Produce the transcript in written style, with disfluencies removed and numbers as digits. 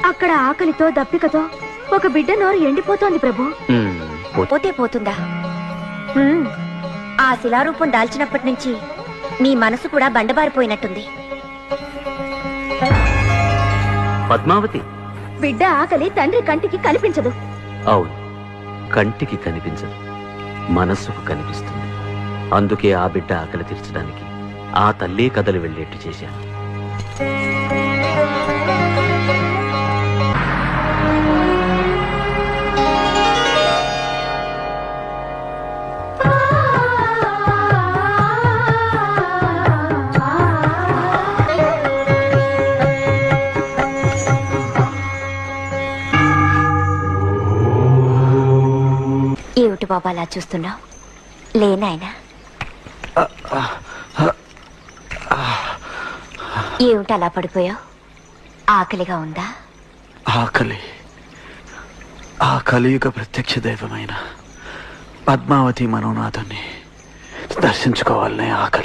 అక్కడ ఆకలితో దప్పికతో ఒక బిడ్డ నోరు ఎండిపోతోంది ప్రభు. పోతే పోతుందా? ఆ శిలారూపం దాల్చినప్పటి నుంచి నీ మనసు కూడా బండబారిపోయినట్టుంది. పద్మావతి, బిడ్డ ఆకలి తండ్రి కంటికి కనిపించదు. అవును, కంటికి కనిపించదు, మనస్సుకు కనిపిస్తుంది. అందుకే ఆ బిడ్డ ఆకలి తీర్చడానికి ఆ తల్లి కథలు వెళ్ళేట్టు చేశాను. ఏమిటి బాబా అలా చూస్తున్నావు? లేనాయనా, ఏమిటి అలా పడిపోయావు? ఆకలిగా ఉందా? ఆకలి ఆ కలియుగ ప్రత్యక్ష దైవమైన పద్మావతి మనోనాథుని దర్శించుకోవాలనే ఆకలి.